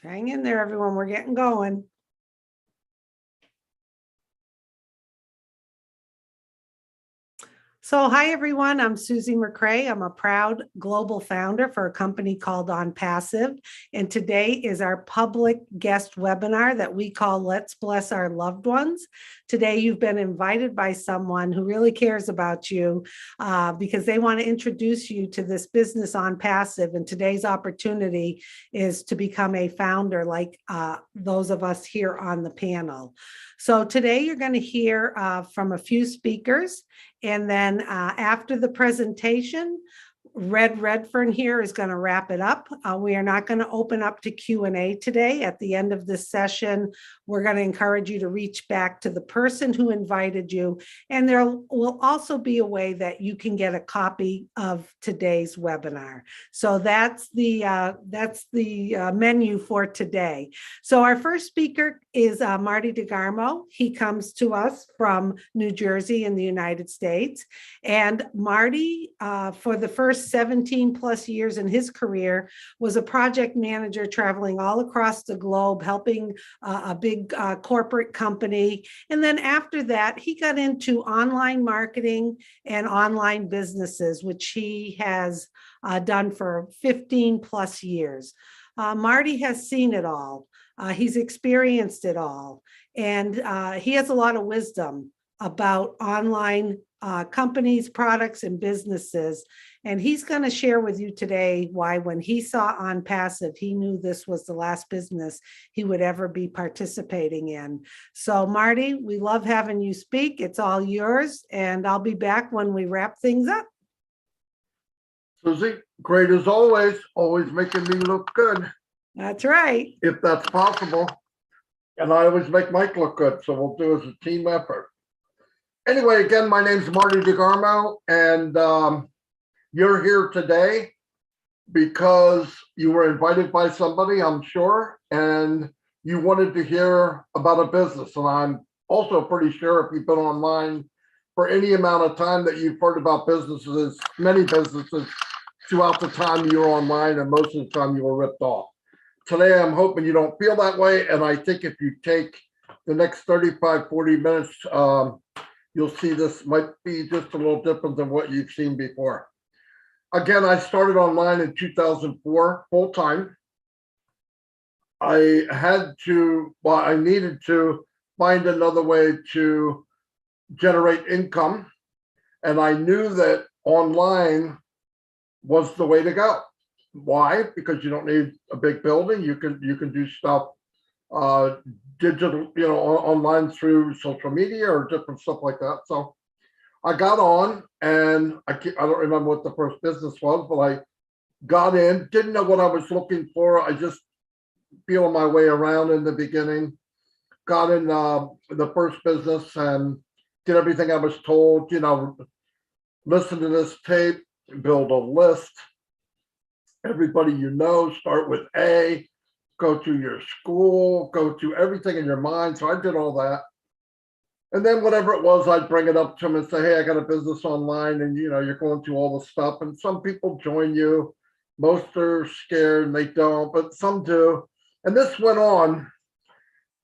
Hang in there, everyone. We're getting going. So hi, everyone. I'm Susie McCrae. I'm a proud global founder for a company called Unpassive. And today is our public guest webinar that we call Let's Bless Our Loved Ones. Today, you've been invited by someone who really cares about you because they want to introduce you to this business Unpassive. And today's opportunity is to become a founder like those of us here on the panel. So today you're going to hear from a few speakers. And then after the presentation, Redfern here is going to wrap it up. We are not going to open up to Q&A today. At the end of this session, we're going to encourage you to reach back to the person who invited you. And there will also be a way that you can get a copy of today's webinar. So that's the menu for today. So our first speaker is Marty Degarmo. He comes to us from New Jersey in the United States. And Marty, for the first 17 plus years in his career, was a project manager traveling all across the globe, helping a big corporate company. And then after that, he got into online marketing and online businesses, which he has done for 15 plus years. Marty has seen it all. He's experienced it all. And he has a lot of wisdom about online companies, products, and businesses. And he's going to share with you today why when he saw Unpassive, he knew this was the last business he would ever be participating in. So Marty, we love having you speak. It's all yours. And I'll be back when we wrap things up. Susie, great as always making me look good. That's right. If that's possible. And I always make Mike look good, so we'll do it as a team effort. Anyway, again, my name's Marty Degarmo, and you're here today because you were invited by somebody, I'm sure, and you wanted to hear about a business. And I'm also pretty sure if you've been online for any amount of time that you've heard about businesses, many businesses, throughout the time you were online, and most of the time you were ripped off. Today, I'm hoping you don't feel that way. And I think if you take the next 35, 40 minutes, you'll see this might be just a little different than what you've seen before. Again, I started online in 2004, full-time. I needed to find another way to generate income. And I knew that online was the way to go. Why? Because you don't need a big building. You can do stuff digital, online through social media or different stuff like that. So I got on, and I don't remember what the first business was, but I got in, didn't know what I was looking for. I just feeling my way around in the beginning, got in the first business and did everything I was told, listen to this tape, build a list. Everybody start with A, go to your school, go to everything in your mind. So I did all that. And then whatever it was, I'd bring it up to them and say, hey, I got a business online, and you're going through all the stuff. And some people join you. Most are scared and they don't, but some do. And this went on,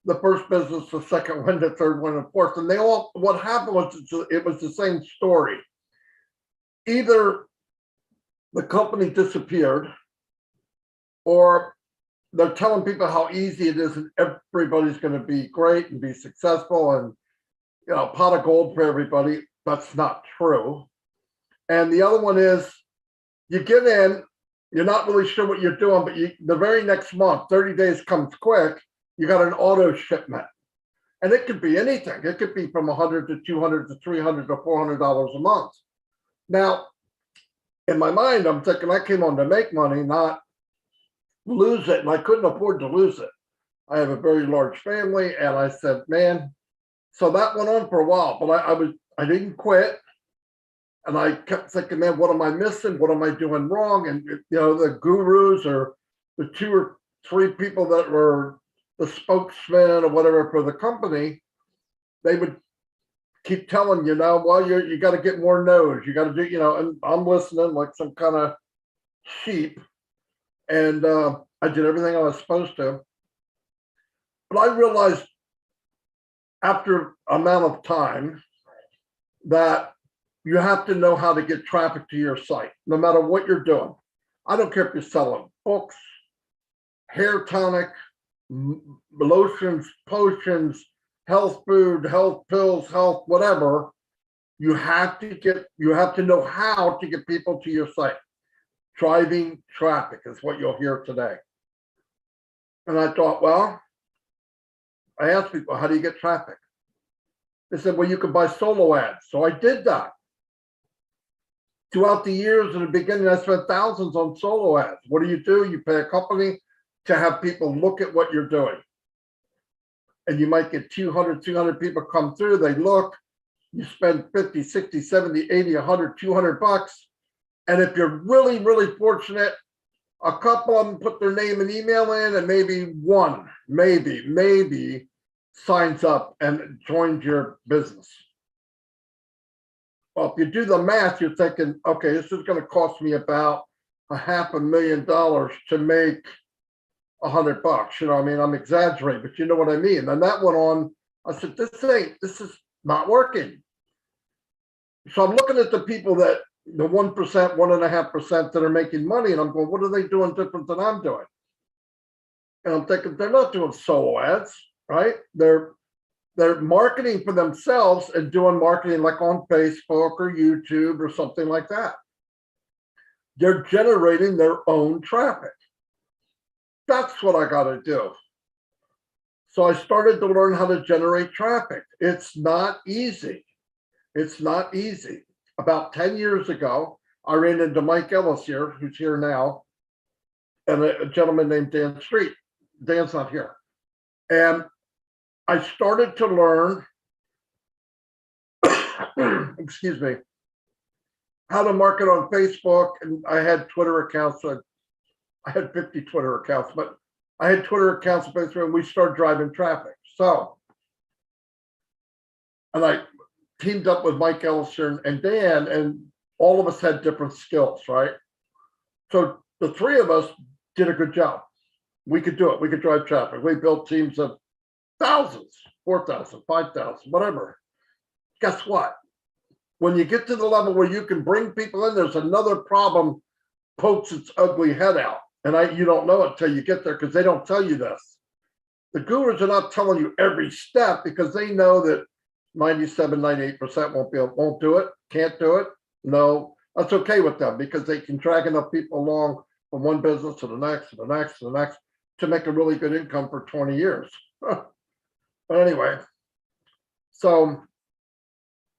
the first business, the second one, the third one, and fourth. And what happened was it was the same story. Either the company disappeared, or they're telling people how easy it is and everybody's going to be great and be successful and pot of gold for everybody. That's not true. And the other one is you get in, you're not really sure what you're doing, but the very next month, 30 days comes quick, you got an auto shipment. And it could be anything. It could be from $100 to $200 to $300 to $400 a month. Now, in my mind, I'm thinking I came on to make money, not lose it. And I couldn't afford to lose it. I have a very large family. And I said, man, so that went on for a while, but I didn't quit. And I kept thinking, man, what am I missing? What am I doing wrong? And, the gurus or the 2 or 3 people that were the spokesman or whatever for the company, they would keep telling well, you got to get more no's. You got to do, and I'm listening like some kind of sheep. And I did everything I was supposed to. But I realized after amount of time that you have to know how to get traffic to your site, no matter what you're doing. I don't care if you're selling books, hair tonic, lotions, potions, health food, health pills, health whatever. You have to know how to get people to your site. Driving traffic is what you'll hear today. And I thought, well, I asked people, how do you get traffic? They said, well, you can buy solo ads. So I did that. Throughout the years, in the beginning, I spent thousands on solo ads. What do? You pay a company to have people look at what you're doing. And you might get 200 people come through. They look, you spend 50, 60, 70, 80, 100, 200 bucks. And if you're really, really fortunate, a couple of them put their name and email in, and maybe one, maybe signs up and joins your business. Well, if you do the math, you're thinking, okay, this is going to cost me about $500,000 to make $100. You know, I mean, I'm exaggerating, but you know what I mean. And that went on. I said, this is not working. So I'm looking at the people that the 1%, 1.5% that are making money, and I'm going, what are they doing different than I'm doing? And I'm thinking, they're not doing solo ads, right? They're marketing for themselves and doing marketing like on Facebook or YouTube or something like that. They're generating their own traffic. That's what I got to do. So I started to learn how to generate traffic. It's not easy. It's not easy. About 10 years ago, I ran into Mike Ellis here, who's here now, and a gentleman named Dan Street. Dan's not here. And I started to learn, excuse me, how to market on Facebook. And I had Twitter accounts. So I had 50 Twitter accounts, but I had Twitter accounts on Facebook, and we started driving traffic. So, and I teamed up with Mike Ellison and Dan, and all of us had different skills, right? So the three of us did a good job. We could do it. We could drive traffic. We built teams of thousands, 4,000, 5,000, whatever. Guess what? When you get to the level where you can bring people in, there's another problem pokes its ugly head out. And you don't know it until you get there, because they don't tell you this. The gurus are not telling you every step, because they know that 97, 98% won't do it, can't do it. No, that's okay with them, because they can drag enough people along from one business to the next, to the next, to the next, to make a really good income for 20 years. But anyway, so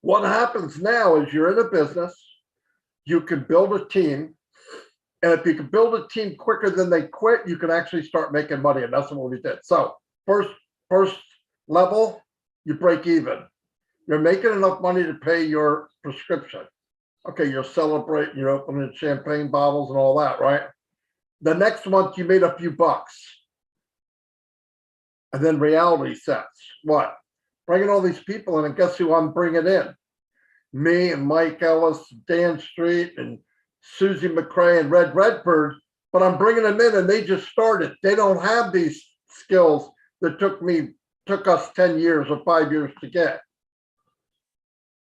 what happens now is you're in a business, you can build a team, and if you can build a team quicker than they quit, you can actually start making money, and that's what we did. So first level, you break even. You're making enough money to pay your prescription. Okay, you're celebrating, you're opening champagne bottles and all that, right? The next month you made a few bucks. And then reality sets. What? Bringing all these people in, and guess who I'm bringing in? Me and Mike Ellis, Dan Street, and Susie McCrae and Redfern, but I'm bringing them in, and they just started. They don't have these skills that took us 10 years or 5 years to get.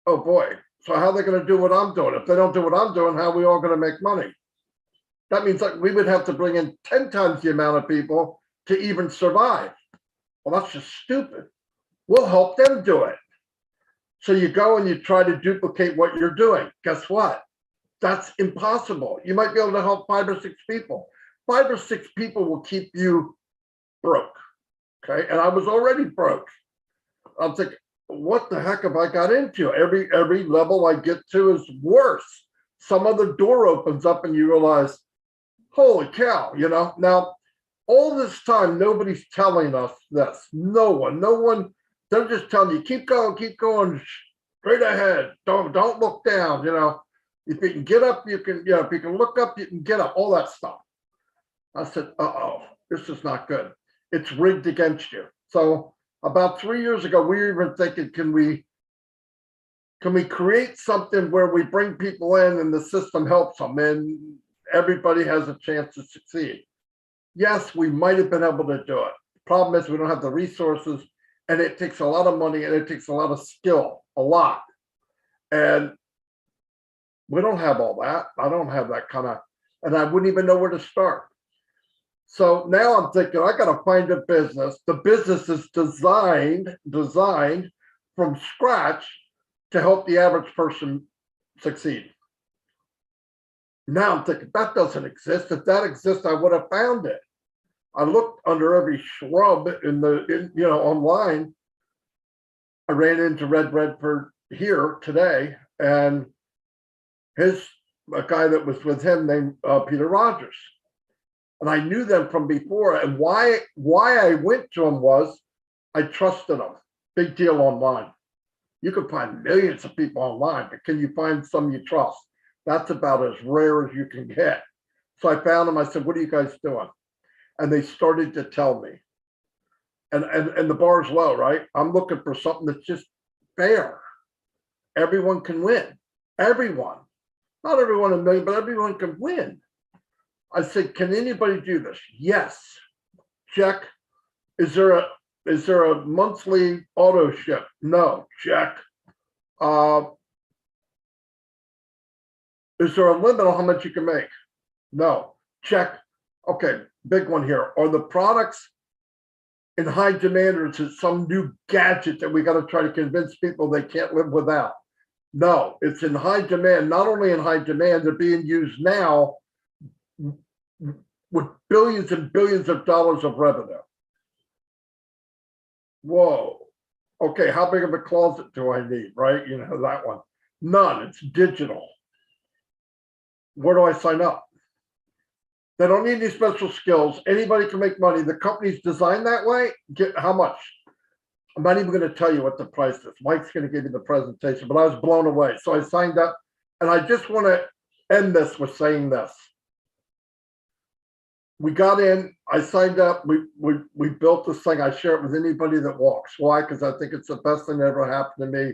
Oh boy. So how are they going to do what I'm doing? If they don't do what I'm doing, how are we all going to make money? That means like we would have to bring in 10 times the amount of people to even survive. Well, that's just stupid. We'll help them do it. So you go and you try to duplicate what you're doing. Guess what? That's impossible. You might be able to help 5 or 6 people. 5 or 6 people will keep you broke. Okay. And I was already broke. I'm thinking, what the heck have I got into? Every level I get to is worse. Some other door opens up and you realize, holy cow, you know. Now, all this time, nobody's telling us this. No one. They're just telling you, keep going straight ahead. Don't look down, you know. If you can get up, you can, you know, if you can look up, you can get up, all that stuff. I said, uh-oh, this is not good. It's rigged against you. So about 3 years ago, we were even thinking, can we create something where we bring people in and the system helps them and everybody has a chance to succeed? Yes, we might have been able to do it. Problem is we don't have the resources, and it takes a lot of money and it takes a lot of skill, a lot. And we don't have all that. I don't have that kind of, and I wouldn't even know where to start. So now I'm thinking I got to find a business. The business is designed from scratch to help the average person succeed. Now I'm thinking that doesn't exist. If that exists, I would have found it. I looked under every shrub online. I ran into Redfern here today, and a guy that was with him named Peter Rogers. And I knew them from before. And why I went to them was I trusted them. Big deal online. You can find millions of people online, but can you find some you trust? That's about as rare as you can get. So I found them. I said, what are you guys doing? And they started to tell me. And the bar's low, right? I'm looking for something that's just fair. Everyone can win. Everyone. Not everyone a million, but everyone can win. I said, can anybody do this? Yes. Check. Is there a monthly auto ship? No. Check. Is there a limit on how much you can make? No. Check. Okay, big one here. Are the products in high demand, or is it some new gadget that we got to try to convince people they can't live without? No, it's in high demand. Not only in high demand, they're being used now with billions and billions of dollars of revenue. Whoa. Okay, how big of a closet do I need, right? You know, that one. None. It's digital. Where do I sign up? They don't need any special skills. Anybody can make money. The company's designed that way. Get how much? I'm not even going to tell you what the price is. Mike's going to give you the presentation, but I was blown away. So I signed up, and I just want to end this with saying this. We got in, I signed up, we built this thing. I share it with anybody that walks. Why? Because I think it's the best thing that ever happened to me,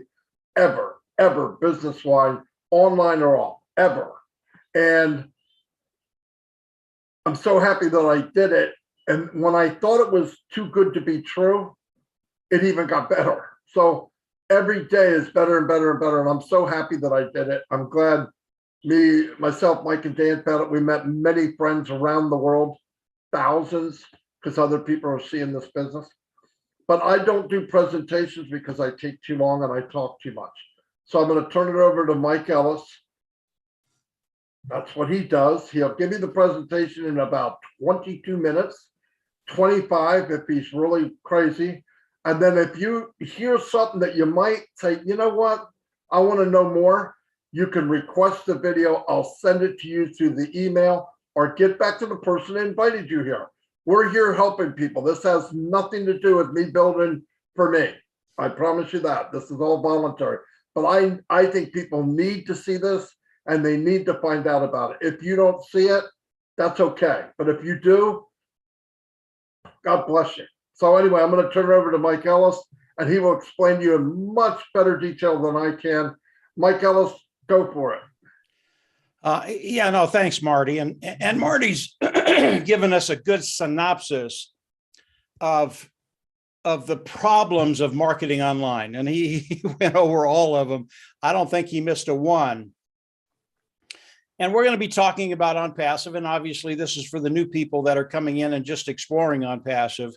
ever, business-wise, online or off, ever. And I'm so happy that I did it. And when I thought it was too good to be true, it even got better. So every day is better and better and better. And I'm so happy that I did it. I'm glad myself, Mike, and Dan found it. We met many friends around the world, thousands, because other people are seeing this business. But I don't do presentations because I take too long and I talk too much. So I'm going to turn it over to Mike Ellis. That's what he does. He'll give you the presentation in about 22 minutes, 25 if he's really crazy. And then if you hear something that you might say, you know what, I want to know more, you can request the video. I'll send it to you through the email, or get back to the person that invited you here. We're here helping people. This has nothing to do with me building for me. I promise you that. This is all voluntary. But I think people need to see this, and they need to find out about it. If you don't see it, that's okay. But if you do, God bless you. So anyway, I'm going to turn it over to Mike Ellis, and he will explain to you in much better detail than I can. Mike Ellis, go for it. Yeah, no, thanks, Marty. And Marty's given us a good synopsis of the problems of marketing online. And he went over all of them. I don't think he missed a one. And we're going to be talking about Unpassive. And obviously, this is for the new people that are coming in and just exploring Unpassive.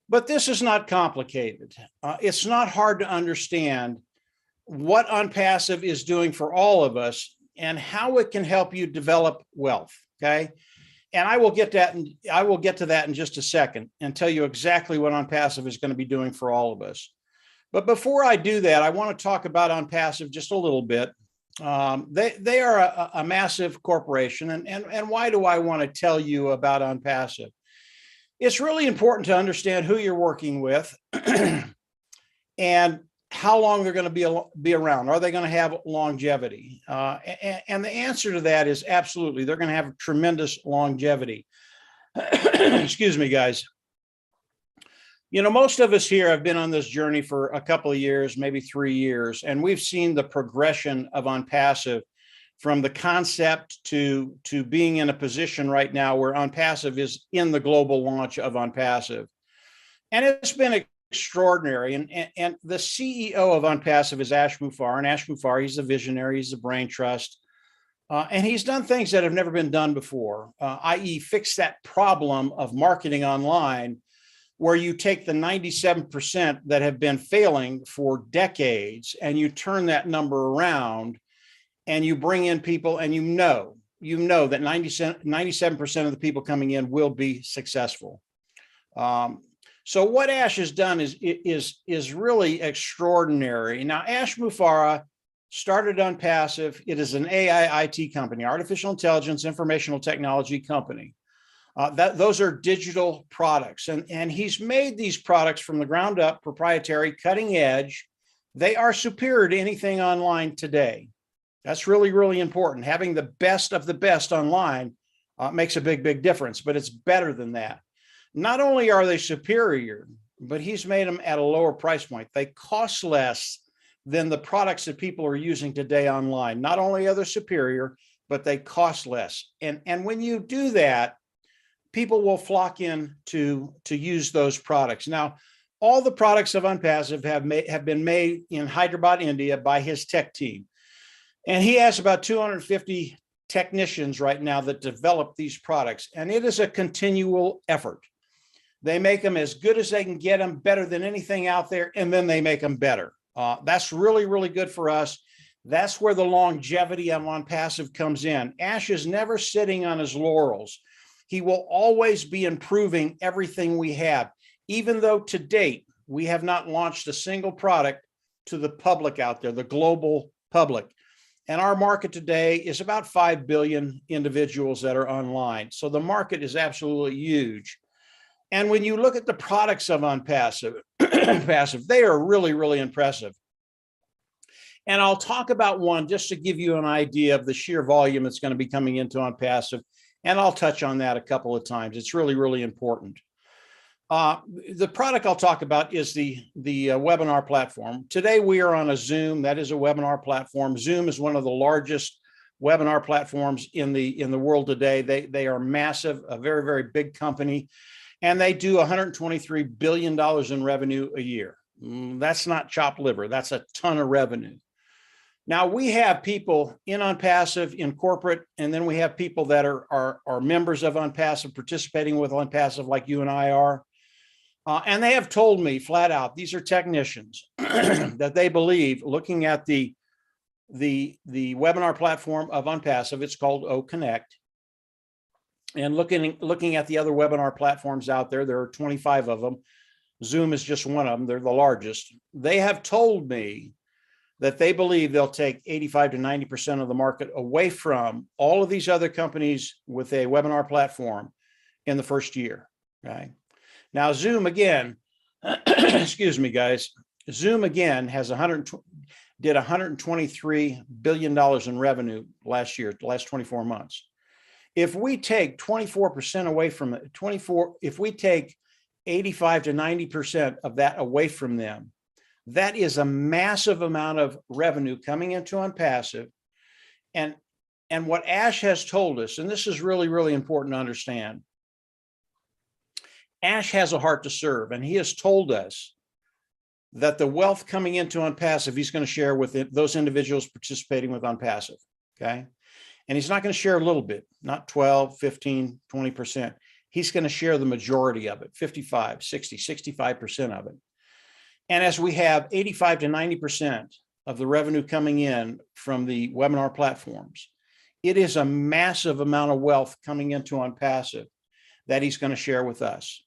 But this is not complicated. It's not hard to understand what Unpassive is doing for all of us and how it can help you develop wealth. Okay. And I will get to that in just a second and tell you exactly what Unpassive is going to be doing for all of us. But before I do that, I want to talk about Unpassive just a little bit. They are a massive corporation. And why do I want to tell you about Unpassive? It's really important to understand who you're working with and how long they're going to be around. Are they going to have longevity? And the answer to that is absolutely. They're going to have tremendous longevity. Excuse me, guys. You know, most of us here have been on this journey for a couple of years, maybe 3 years, and we've seen the progression of Unpassive from the concept to being in a position right now where Unpassive is in the global launch of Unpassive. And it's been extraordinary. And the CEO of Unpassive is Ash Mufareh. And Ash Mufareh, he's a visionary, he's a brain trust. And he's done things that have never been done before, i.e. fix that problem of marketing online, where you take the 97% that have been failing for decades and you turn that number around and you bring in people, and you know that 97% of the people coming in will be successful. So what Ash has done is really extraordinary. Now, Ash Mufareh started Unpassive. It is an AI IT company, artificial intelligence, informational technology company. Those are digital products, and he's made these products from the ground up, proprietary, cutting edge. They are superior to anything online today. That's really, really important. Having the best of the best online makes a big, big difference, but it's better than that. Not only are they superior, but he's made them at a lower price point. They cost less than the products that people are using today online. Not only are they superior, but they cost less. And when you do that, people will flock in to use those products. Now, all the products of Unpassive have been made in Hyderabad, India by his tech team. And he has about 250 technicians right now that develop these products. And it is a continual effort. They make them as good as they can get them, better than anything out there, and then they make them better. That's really, really good for us. That's where the longevity of Unpassive comes in. Ash is never sitting on his laurels. He will always be improving everything we have, even though to date, we have not launched a single product to the public out there, the global public. And our market today is about 5 billion individuals that are online. So the market is absolutely huge. And when you look at the products of Unpassive, they are really, really impressive. And I'll talk about one just to give you an idea of the sheer volume that's going to be coming into Unpassive. And I'll touch on that a couple of times. It's really, really important. The product I'll talk about is the webinar platform. Today, we are on a Zoom. That is a webinar platform. Zoom is one of the largest webinar platforms in the world today. They are massive, a very, very big company, and they do $123 billion in revenue a year. That's not chopped liver. That's a ton of revenue. Now, we have people in Unpassive, in corporate, and then we have people that are members of Unpassive, participating with Unpassive like you and I are. And they have told me flat out, these are technicians, that they believe, looking at the webinar platform of Unpassive, it's called OConnect, and looking at the other webinar platforms out there, there are 25 of them. Zoom is just one of them. They're the largest. They have told me that they believe they'll take 85 to 90% of the market away from all of these other companies with a webinar platform in the first year. Okay. Now, Zoom again, excuse me, guys. Zoom again did $123 billion in revenue last year, the last 24 months. If we take 24% away from it, if we take 85 to 90% of that away from them, that is a massive amount of revenue coming into Unpassive. And what Ash has told us, and this is really, really important to understand, Ash has a heart to serve, and he has told us that the wealth coming into Unpassive, he's going to share with those individuals participating with Unpassive, okay? And he's not going to share a little bit, not 12, 15, 20%. He's going to share the majority of it, 55, 60, 65% of it. And as we have 85 to 90% of the revenue coming in from the webinar platforms, it is a massive amount of wealth coming into Unpassive that he's going to share with us.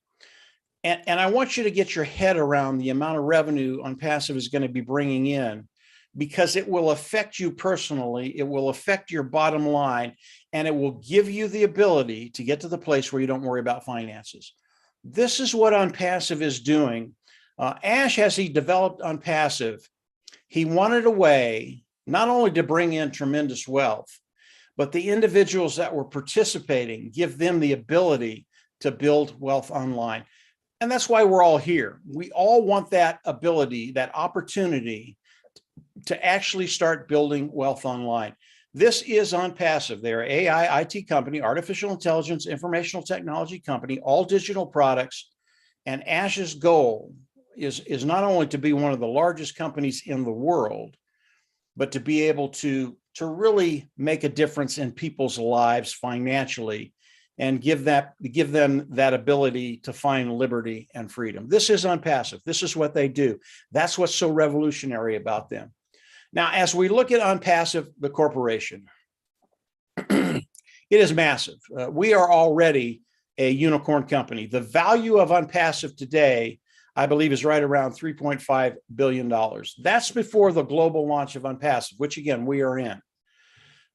And I want you to get your head around the amount of revenue Unpassive is going to be bringing in, because it will affect you personally. It will affect your bottom line, and it will give you the ability to get to the place where you don't worry about finances. This is what Unpassive is doing. Ash, as he developed Unpassive, he wanted a way not only to bring in tremendous wealth, but the individuals that were participating, give them the ability to build wealth online. And that's why we're all here. We all want that ability, that opportunity to actually start building wealth online. This is Unpassive. They're an AI IT company, artificial intelligence, informational technology company, all digital products. And Ash's goal is not only to be one of the largest companies in the world, but to be able to really make a difference in people's lives financially and give them that ability to find liberty and freedom. This is Unpassive. This is what they do. That's what's so revolutionary about them. Now, as we look at Unpassive, the corporation, it is massive. We are already a unicorn company. The value of Unpassive today, I believe, is right around $3.5 billion. That's before the global launch of Unpassive, which again, we are in.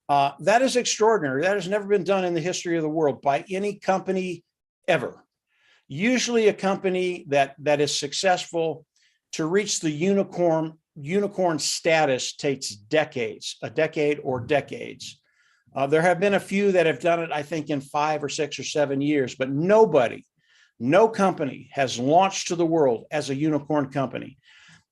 That is extraordinary. That has never been done in the history of the world by any company ever. Usually a company that is successful to reach the unicorn status takes decades, a decade or decades. There have been a few that have done it, I think, in 5 or 6 or 7 years, but no company has launched to the world as a unicorn company.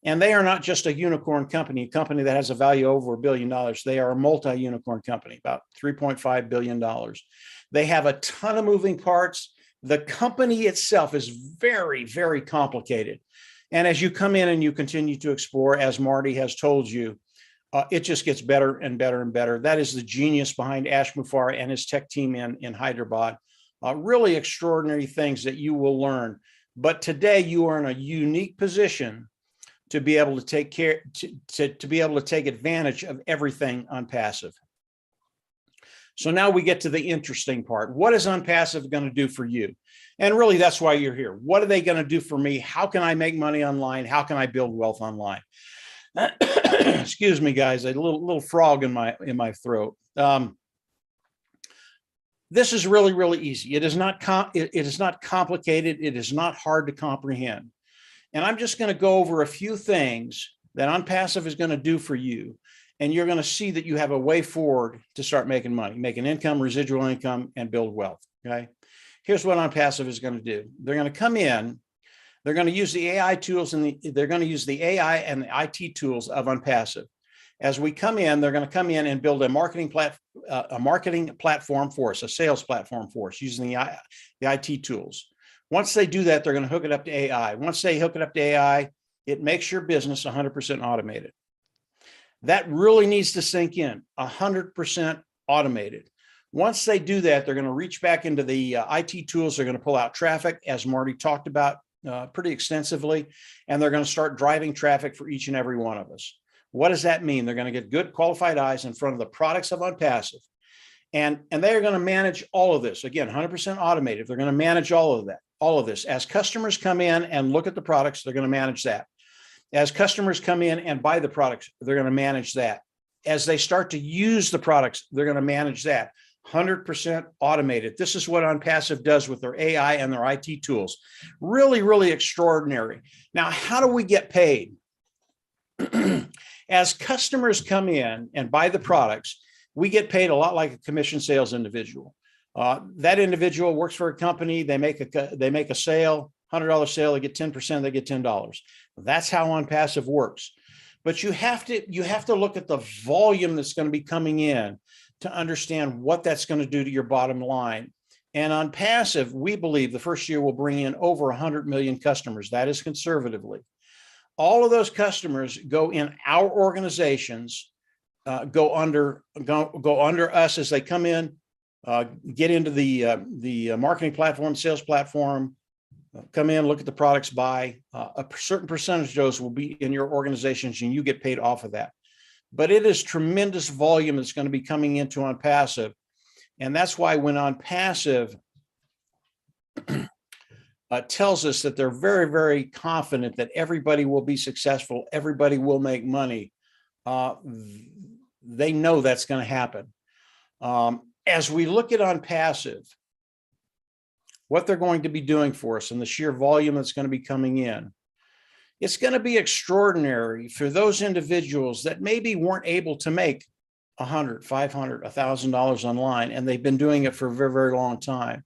And they are not just a unicorn company, a company that has a value over $1 billion. They are a multi-unicorn company, about $3.5 billion. They have a ton of moving parts. The company itself is very, very complicated. And as you come in and you continue to explore, as Marty has told you, it just gets better and better and better. That is the genius behind Ash Mufareh and his tech team in Hyderabad. Really extraordinary things that you will learn. But today you are in a unique position to be able to take care, to be able to take advantage of everything Unpassive. So now we get to the interesting part. What is Unpassive going to do for you? And really, that's why you're here. What are they going to do for me? How can I make money online? How can I build wealth online? Excuse me, guys, a little frog in my throat. This is really, really easy. It is not complicated. It is not hard to comprehend. And I'm just going to go over a few things that Unpassive is going to do for you. And you're going to see that you have a way forward to start making money, making income, residual income, and build wealth. Okay. Here's what Unpassive is going to do. They're going to come in. They're going to use the AI tools and they're going to use the AI and the IT tools of Unpassive. As we come in, they're going to come in and build a marketing platform for us, a sales platform for us using the IT tools. Once they do that, they're going to hook it up to AI. Once they hook it up to AI, it makes your business 100% automated. That really needs to sink in, 100% automated. Once they do that, they're going to reach back into the IT tools. They're going to pull out traffic, as Marty talked about pretty extensively, and they're going to start driving traffic for each and every one of us. What does that mean? They're going to get good qualified eyes in front of the products of Unpassive. And they are going to manage all of this. Again, 100% automated. They're going to manage all of that. All of this. As customers come in and look at the products, they're going to manage that. As customers come in and buy the products, they're going to manage that. As they start to use the products, they're going to manage that. 100% automated. This is what Unpassive does with their AI and their IT tools. Really, really extraordinary. Now, how do we get paid? As customers come in and buy the products, we get paid a lot like a commission sales individual. That individual works for a company. They make a sale, $100 sale. They get 10%. They get $10. That's how Unpassive works. But you have to look at the volume that's going to be coming in to understand what that's going to do to your bottom line. And Unpassive, we believe the first year will bring in over 100 million customers. That is conservatively. All of those customers go in our organizations, go under us as they come in, get into the marketing platform, sales platform, come in, look at the products, buy. A certain percentage of those will be in your organizations, and you get paid off of that. But it is tremendous volume that's going to be coming into Unpassive, and that's why when Unpassive tells us that they're very, very confident that everybody will be successful, everybody will make money, they know that's going to happen. As we look at Unpassive, what they're going to be doing for us and the sheer volume that's going to be coming in, it's going to be extraordinary for those individuals that maybe weren't able to make $100, $500, $1,000 online, and they've been doing it for a very, very long time.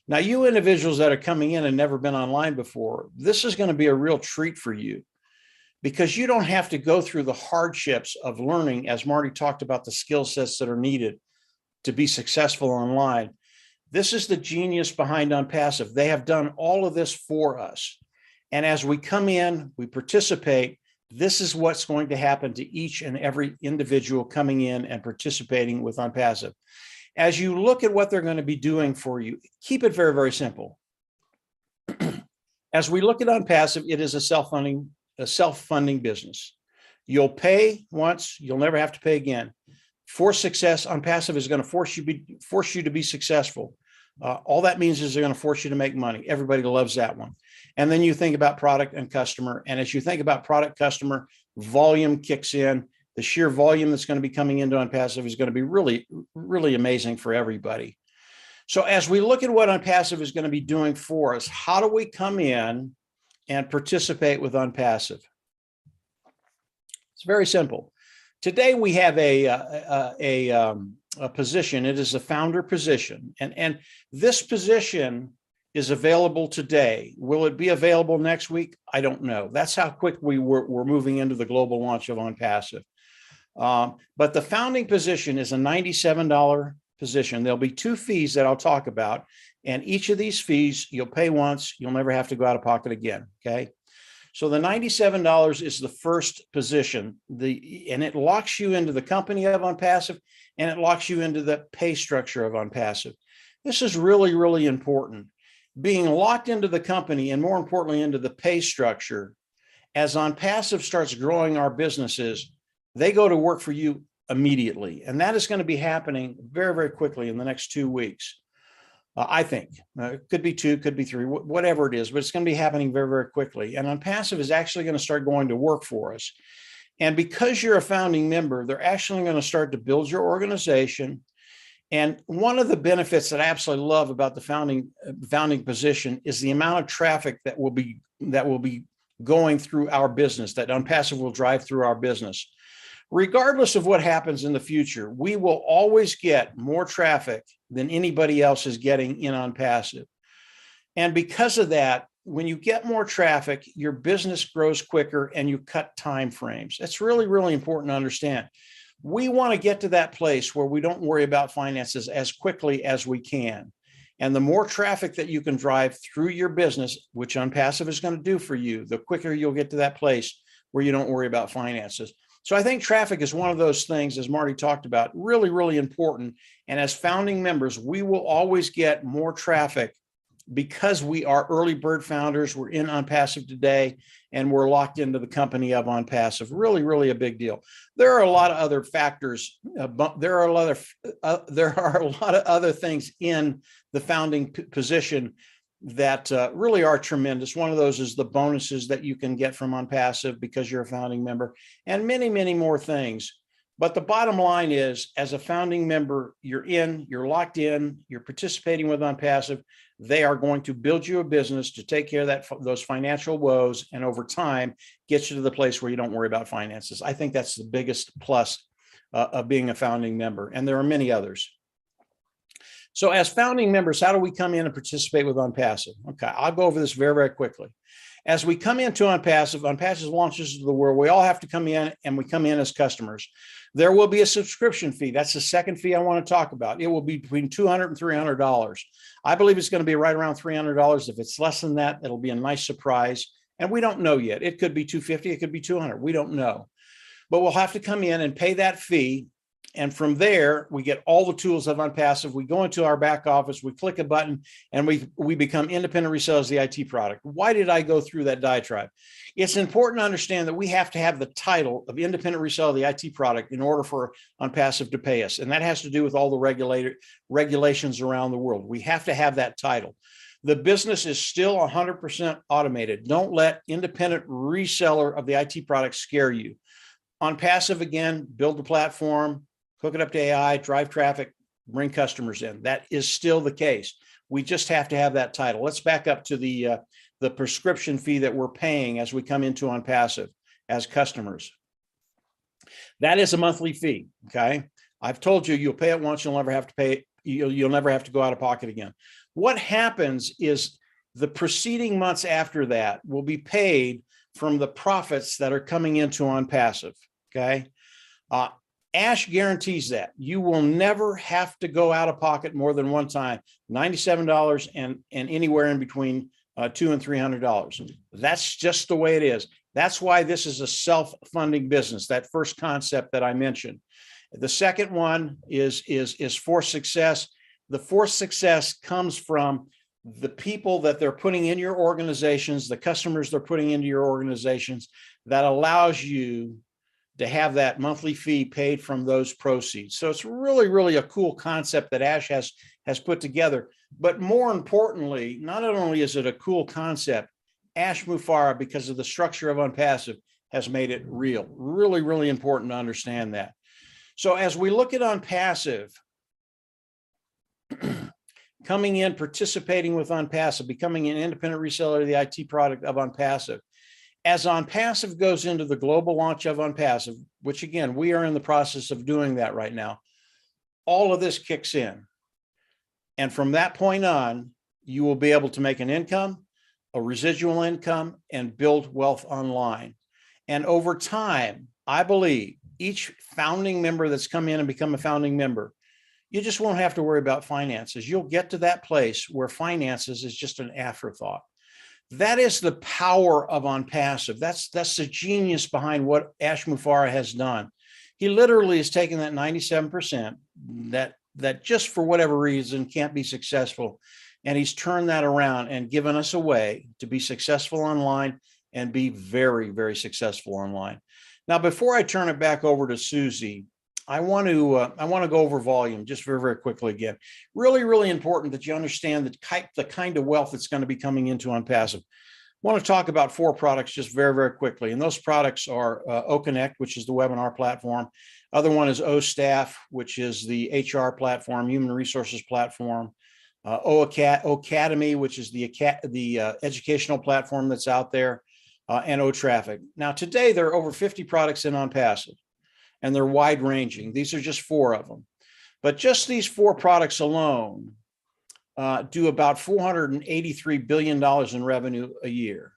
Now, you individuals that are coming in and never been online before, this is going to be a real treat for you because you don't have to go through the hardships of learning, as Marty talked about, the skill sets that are needed to be successful online. This is the genius behind Unpassive. They have done all of this for us. And as we come in, we participate, this is what's going to happen to each and every individual coming in and participating with Unpassive. As you look at what they're going to be doing for you, keep it very, very simple. As we look at Unpassive, it is a self-funding business. You'll pay once, you'll never have to pay again. For success, Unpassive is going to force you to be successful. All that means is they're going to force you to make money. Everybody loves that one. And then you think about product and customer. And as you think about product, customer, volume kicks in. The sheer volume that's going to be coming into Unpassive is going to be really, really amazing for everybody. So as we look at what Unpassive is going to be doing for us, how do we come in and participate with Unpassive? It's very simple. Today we have a position. It is a founder position, and this position is available today. Will it be available next week? I don't know. That's how quick we're moving into the global launch of Unpassive. But the founding position is a $97 position. There'll be 2 fees that I'll talk about, and each of these fees you'll pay once. You'll never have to go out of pocket again. Okay. So the $97 is the first position, and it locks you into the company of Unpassive, and it locks you into the pay structure of Unpassive. This is really, really important. Being locked into the company, and more importantly, into the pay structure. As Unpassive starts growing our businesses, they go to work for you immediately. And that is going to be happening very, very quickly in the next 2 weeks. I think it could be 2, could be 3, whatever it is, but it's going to be happening very, very quickly. And Unpassive is actually going to start going to work for us. And because you're a founding member, they're actually going to start to build your organization. And one of the benefits that I absolutely love about the founding position is the amount of traffic that will be going through our business, that Unpassive will drive through our business. Regardless of what happens in the future, we will always get more traffic than anybody else is getting in Unpassive. And because of that, when you get more traffic, your business grows quicker and you cut time frames. That's really, really important to understand. We want to get to that place where we don't worry about finances as quickly as we can. And the more traffic that you can drive through your business, which Unpassive is going to do for you, the quicker you'll get to that place where you don't worry about finances. So I think traffic is one of those things, as Marty talked about, really, really important. And as founding members, we will always get more traffic because we are early bird founders. We're in Unpassive today, and we're locked into the company of Unpassive. Really, really a big deal. There are a lot of other factors. There are a lot of other things in the founding position that really are tremendous. One of those is the bonuses that you can get from Unpassive because you're a founding member, and many, many more things. But the bottom line is, as a founding member, you're locked in, you're participating with Unpassive. They are going to build you a business to take care of those financial woes, and over time, get you to the place where you don't worry about finances. I think that's the biggest plus of being a founding member, and there are many others. So as founding members, how do we come in and participate with Unpassive? Okay, I'll go over this very, very quickly. As we come into Unpassive launches to the world, we all have to come in, and we come in as customers. There will be a subscription fee. That's the second fee I want to talk about. It will be between $200 and $300. I believe it's going to be right around $300. If it's less than that, it'll be a nice surprise. And we don't know yet. It could be $250, it could be $200. We don't know. But we'll have to come in and pay that fee. And from there, we get all the tools of Unpassive. We go into our back office, we click a button, and we become independent resellers of the IT product. Why did I go through that diatribe? It's important to understand that we have to have the title of independent reseller of the IT product in order for Unpassive to pay us. And that has to do with all the regulations around the world. We have to have that title. The business is still 100% automated. Don't let independent reseller of the IT product scare you. Unpassive, again, build the platform, hook it up to AI, drive traffic, bring customers in. That is still the case. We just have to have that title. Let's back up to the prescription fee that we're paying as we come into Unpassive as customers. That is a monthly fee, okay? I've told you, you'll pay it once, you'll never have to pay it, you'll never have to go out of pocket again. What happens is the preceding months after that will be paid from the profits that are coming into Unpassive, okay? Ash guarantees that you will never have to go out of pocket more than one time, $97 and anywhere in between $200 and $300. That's just the way it is. That's why this is a self-funding business. That first concept that I mentioned. The second one is forced success. The forced success comes from the people that they're putting in your organizations, the customers they're putting into your organizations, that allows you to have that monthly fee paid from those proceeds. So it's really, really a cool concept that Ash has put together. But more importantly, not only is it a cool concept, Ash Mufareh, because of the structure of Unpassive, has made it real. Really, really important to understand that. So as we look at Unpassive, coming in, participating with Unpassive, becoming an independent reseller of the IT product of Unpassive. As Unpassive goes into the global launch of Unpassive, which again, we are in the process of doing that right now, all of this kicks in. And from that point on, you will be able to make an income, a residual income, and build wealth online. And over time, I believe each founding member that's come in and become a founding member, you just won't have to worry about finances. You'll get to that place where finances is just an afterthought. That is the power of Unpassive. That's the genius behind what Ash Mufareh has done. He literally has taken that 97% that just for whatever reason can't be successful, and he's turned that around and given us a way to be successful online and be very, very successful online. Now, before I turn it back over to Susie, I want to go over volume just very, very quickly again. Really, really important that you understand the kind of wealth that's going to be coming into Unpassive. I want to talk about 4 products just very, very quickly. And those products are OConnect, which is the webinar platform. Other one is OStaff, which is the HR platform, human resources platform. Academy, which is the educational platform that's out there, and OTraffic. Now, today, there are over 50 products in Unpassive, and they're wide ranging. These are just 4 of them. But just these 4 products alone do about $483 billion in revenue a year.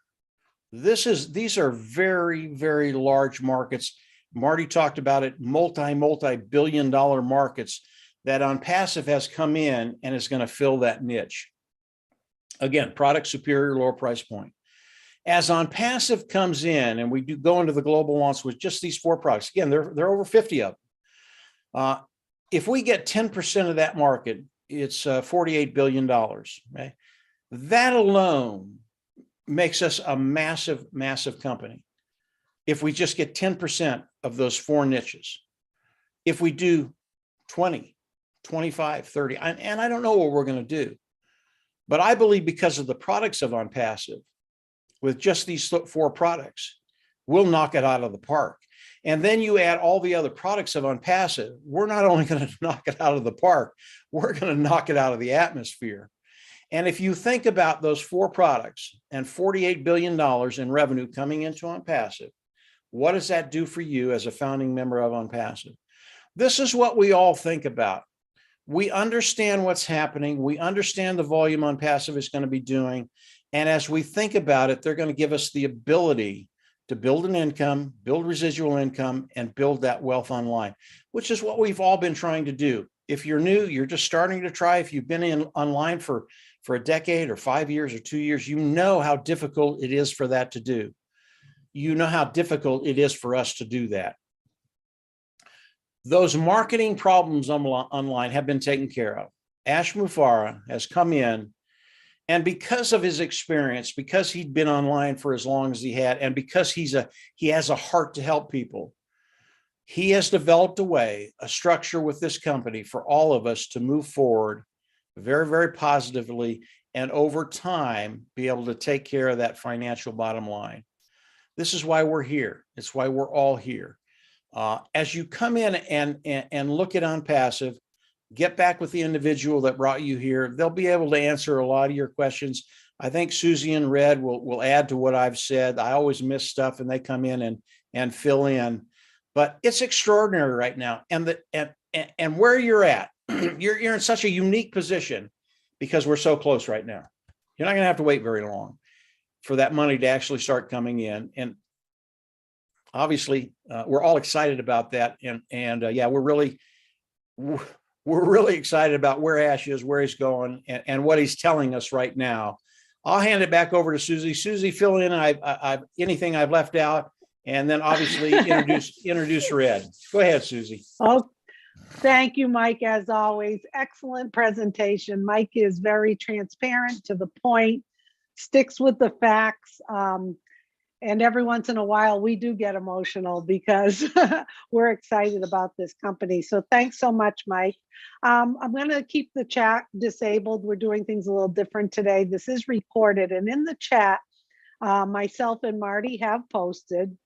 These are very, very large markets. Marty talked about it, multi-billion dollar markets that Unpassive has come in and is going to fill that niche. Again, product superior, lower price point. As Unpassive comes in and we do go into the global launch with just these 4 products, again, there are over 50 of them. If we get 10% of that market, it's $48 billion. Okay? That alone makes us a massive, massive company. If we just get 10% of those 4 niches, if we do 20, 25, 30, and I don't know what we're going to do, but I believe because of the products of Unpassive, with just these 4 products, we'll knock it out of the park. And then you add all the other products of Unpassive, we're not only going to knock it out of the park, we're going to knock it out of the atmosphere. And if you think about those 4 products and $48 billion in revenue coming into Unpassive, what does that do for you as a founding member of Unpassive? This is what we all think about. We understand what's happening. We understand the volume Unpassive is going to be doing. And as we think about it, they're going to give us the ability to build an income, build residual income, and build that wealth online, which is what we've all been trying to do. If you're new, you're just starting to try. If you've been in online for a decade or 5 years or 2 years, you know how difficult it is for that to do. You know how difficult it is for us to do that. Those marketing problems online have been taken care of. Ash Mufareh has come in, and because of his experience, because he'd been online for as long as he had, and because he has a heart to help people, he has developed a structure with this company for all of us to move forward very, very positively, and over time, be able to take care of that financial bottom line. This is why we're here. It's why we're all here. As you come in and look at Unpassive, get back with the individual that brought you here. They'll be able to answer a lot of your questions. I think Susie and Red will add to what I've said. I always miss stuff and they come in and fill in, but it's extraordinary right now. And where you're at, you're in such a unique position because we're so close right now. You're not going to have to wait very long for that money to actually start coming in. And obviously, we're all excited about that. And yeah, we're really excited about where Ash is, where he's going, and what he's telling us right now. I'll hand it back over to Susie. Susie, fill in anything I've left out, and then obviously introduce Red. Go ahead, Susie. Oh, thank you, Mike, as always. Excellent presentation. Mike is very transparent, to the point, sticks with the facts. And every once in a while, we do get emotional because we're excited about this company. So thanks so much, Mike. I'm going to keep the chat disabled. We're doing things a little different today. This is recorded. And in the chat, myself and Marty have posted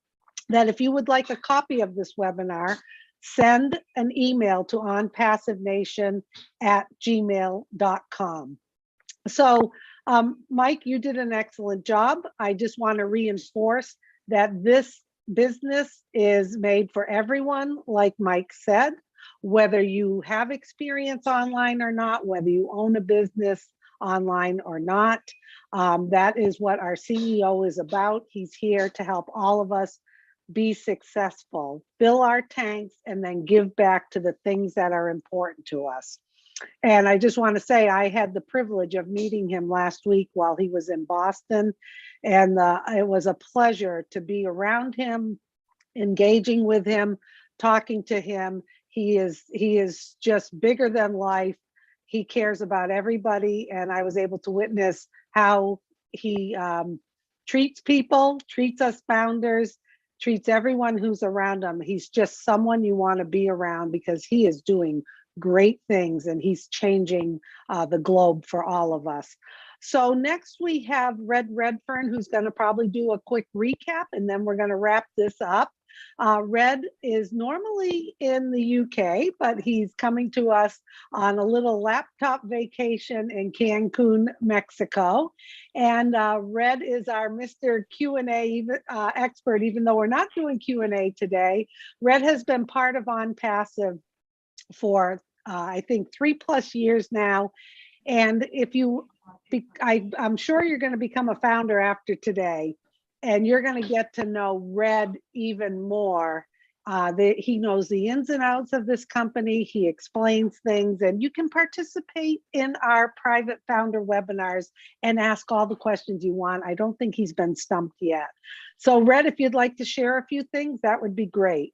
that if you would like a copy of this webinar, send an email to onpassivenation@gmail.com. So Mike, you did an excellent job. I just want to reinforce that this business is made for everyone, like Mike said, whether you have experience online or not, whether you own a business online or not. That is what our CEO is about. He's here to help all of us be successful, fill our tanks, and then give back to the things that are important to us. And I just want to say, I had the privilege of meeting him last week while he was in Boston. And it was a pleasure to be around him, engaging with him, talking to him. He is just bigger than life. He cares about everybody. And I was able to witness how he treats people, treats us founders, treats everyone who's around him. He's just someone you want to be around, because he is doing great things and he's changing the globe for all of us. So next we have Redfern, who's going to probably do a quick recap, and then we're going to wrap this up. Red is normally in the UK, but he's coming to us on a little laptop vacation in Cancun, Mexico. And Red is our Mr. Q&A expert, even though we're not doing Q&A today. Red has been part of Unpassive for I think 3+ years now. And if you, I'm sure you're going to become a founder after today, and you're going to get to know Red even more. He knows the ins and outs of this company. He explains things, and you can participate in our private founder webinars and ask all the questions you want. I don't think he's been stumped yet. So Red, if you'd like to share a few things, that would be great.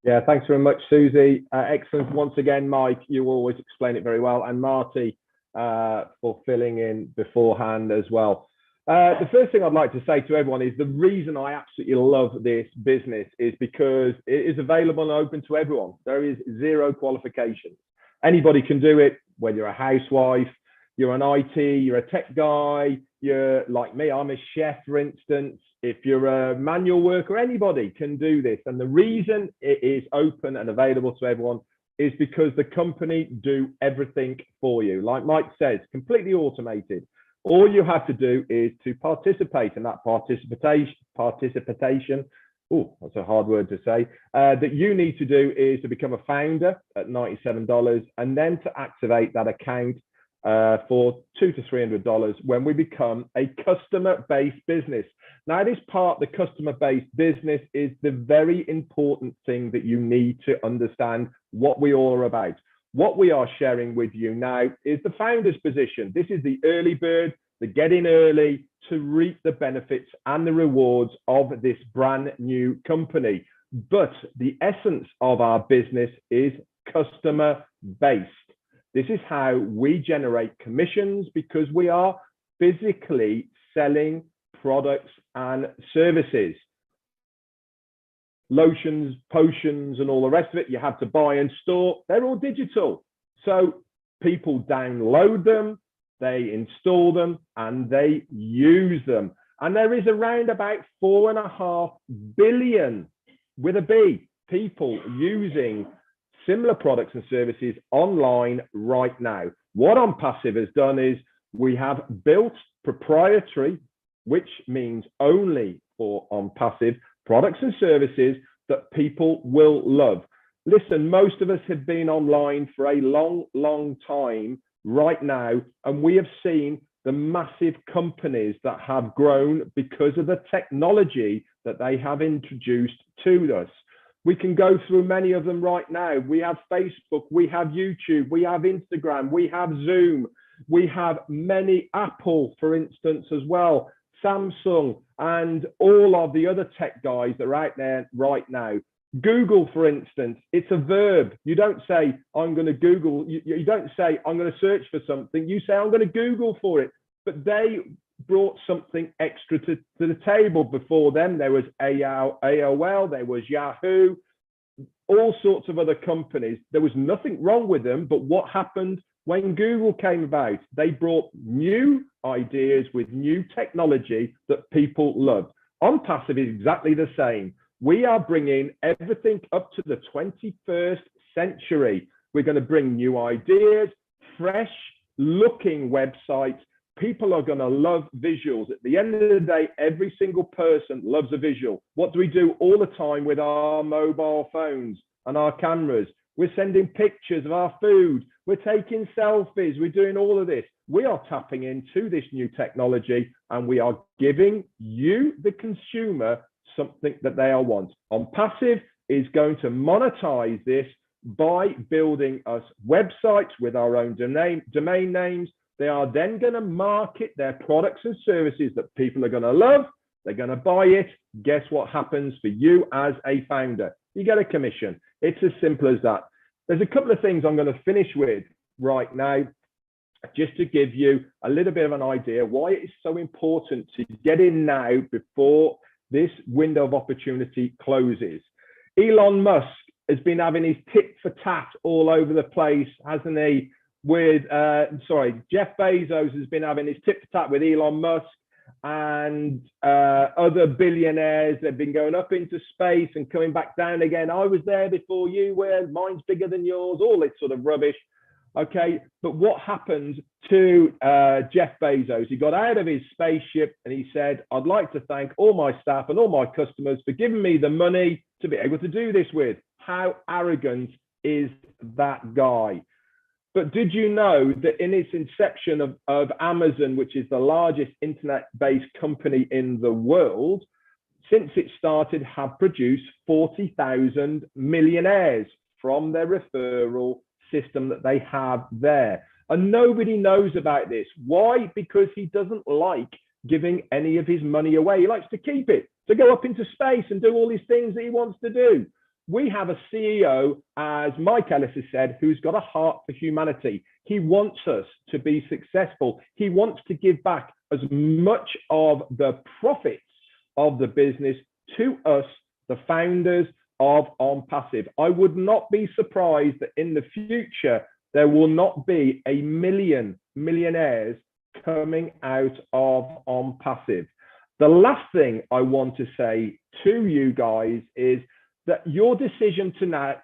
Yeah, thanks very much, Susie. Excellent. Once again, Mike, you always explain it very well. And Marty for filling in beforehand as well. The first thing I'd like to say to everyone is the reason I absolutely love this business is because it is available and open to everyone. There is zero qualifications. Anybody can do it, whether you're a housewife, you're an IT, you're a tech guy, you're like me, I'm a chef, for instance. If you're a manual worker, anybody can do this. And the reason it is open and available to everyone is because the company do everything for you. Like Mike says, completely automated. All you have to do is to participate, and that participation, oh, that's a hard word to say, that you need to do is to become a founder at $97, and then to activate that account for $200 to $300 when we become a customer-based business. Now, this part, the customer-based business, is the very important thing that you need to understand what we all are about. What we are sharing with you now is the founder's position. This is the early bird, the get in early to reap the benefits and the rewards of this brand new company. But the essence of our business is customer-based. This is how we generate commissions, because we are physically selling products and services. Lotions, potions, and all the rest of it, you have to buy and store. They're all digital. So people download them, they install them, and they use them. And there is around about 4.5 billion, with a B, people using similar products and services online right now. What Unpassive has done is we have built proprietary, which means only for Unpassive, products and services that people will love. Listen, most of us have been online for a long time right now, and we have seen the massive companies that have grown because of the technology that they have introduced to us. We can go through many of them right now. We have Facebook, we have YouTube, we have Instagram, we have Zoom, we have many, Apple, for instance, as well, Samsung, and all of the other tech guys that are out there right now. Google, for instance, it's a verb. You don't say, I'm going to Google. You don't say, I'm going to search for something. You say, I'm going to Google for it. But they brought something extra to the table. Before them, there was AOL, there was Yahoo, all sorts of other companies. There was nothing wrong with them. But what happened when Google came about? They brought new ideas with new technology that people love. Unpassive is exactly the same. We are bringing everything up to the 21st century. We're going to bring new ideas, fresh looking websites. People are going to love visuals. At the end of the day, every single person loves a visual. What do we do all the time with our mobile phones and our cameras? We're sending pictures of our food. We're taking selfies. We're doing all of this. We are tapping into this new technology, and we are giving you, the consumer, something that they all want. Unpassive is going to monetize this by building us websites with our own domain names. They are then going to market their products and services that people are going to love. They're going to buy it. Guess what happens for you as a founder? You get a commission. It's as simple as that. There's a couple of things I'm going to finish with right now, just to give you a little bit of an idea why it is so important to get in now before this window of opportunity closes. Elon Musk has been having his tit for tat all over the place, hasn't he? With Jeff Bezos has been having his tit for tat with Elon Musk and other billionaires. They've been going up into space and coming back down again. I was there before you were, mine's bigger than yours, all this sort of rubbish. Okay, but what happened to Jeff Bezos? He got out of his spaceship and he said, I'd like to thank all my staff and all my customers for giving me the money to be able to do this with. How arrogant is that guy? But did you know that in its inception of Amazon, which is the largest internet-based company in the world, since it started, have produced 40,000 millionaires from their referral system that they have there. And nobody knows about this. Why? Because he doesn't like giving any of his money away. He likes to keep it, to go up into space and do all these things that he wants to do. We have a CEO, as Mike Ellis has said, who's got a heart for humanity. He wants us to be successful. He wants to give back as much of the profits of the business to us, the founders of Unpassive. I would not be surprised that in the future, there will not be a million millionaires coming out of Unpassive. The last thing I want to say to you guys is that your decision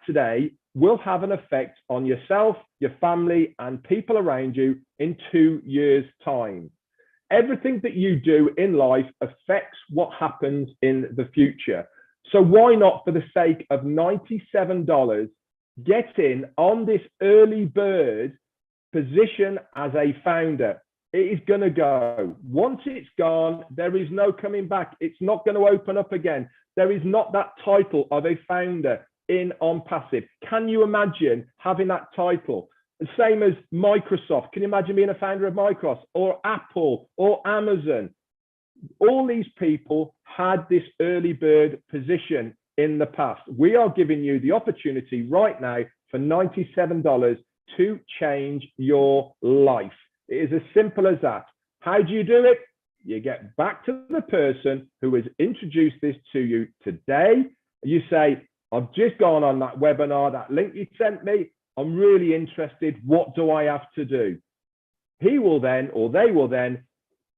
today will have an effect on yourself, your family, and people around you in 2 years' time. Everything that you do in life affects what happens in the future. So why not, for the sake of $97, get in on this early bird position as a founder? It is going to go. Once it's gone, there is no coming back. It's not going to open up again. There is not that title of a founder in Unpassive. Can you imagine having that title? The same as Microsoft. Can you imagine being a founder of Microsoft or Apple or Amazon? All these people had this early bird position in the past. We are giving you the opportunity right now for $97 to change your life. It is as simple as that. How do you do it? You get back to the person who has introduced this to you today. You say, I've just gone on that webinar, that link you sent me. I'm really interested. What do I have to do? He will then, or they will then,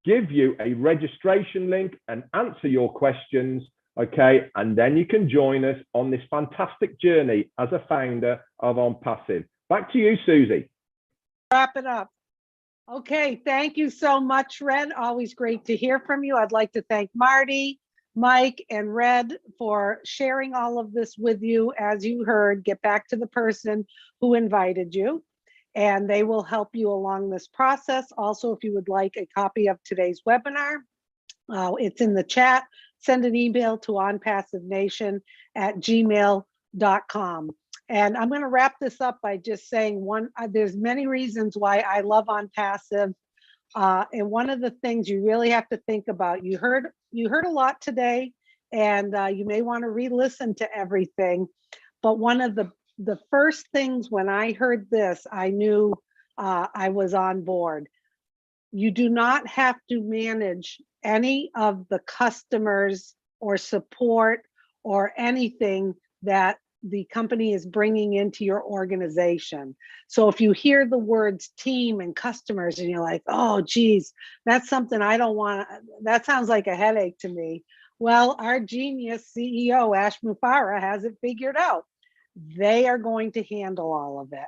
give you a registration link and answer your questions. Okay. And then you can join us on this fantastic journey as a founder of Unpassive. Back to you, Susie. Wrap it up. Okay, thank you so much, Red. Always great to hear from you. I'd like to thank Marty, Mike, and Red for sharing all of this with you. As you heard, get back to the person who invited you, and they will help you along this process. Also, if you would like a copy of today's webinar, it's in the chat. send an email to onpassivenation@gmail.com. And I'm going to wrap this up by just saying there's many reasons why I love Unpassive. And one of the things you really have to think about, you heard a lot today, and you may want to re-listen to everything. But one of the first things when I heard this, I knew I was on board. You do not have to manage any of the customers or support or anything that the company is bringing into your organization. So if you hear the words team and customers and you're like, oh, geez, that's something I don't want, that sounds like a headache to me. Well, our genius CEO, Ash Mufareh, has it figured out. They are going to handle all of it.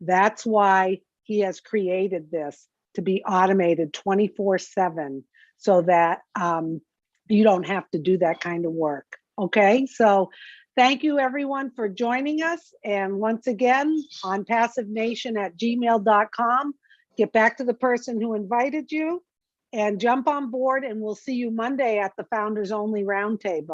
That's why he has created this to be automated 24/7 so that you don't have to do that kind of work. Okay, so thank you everyone for joining us. And once again, onpassivenation@gmail.com. Get back to the person who invited you and jump on board, and we'll see you Monday at the Founders Only Roundtable.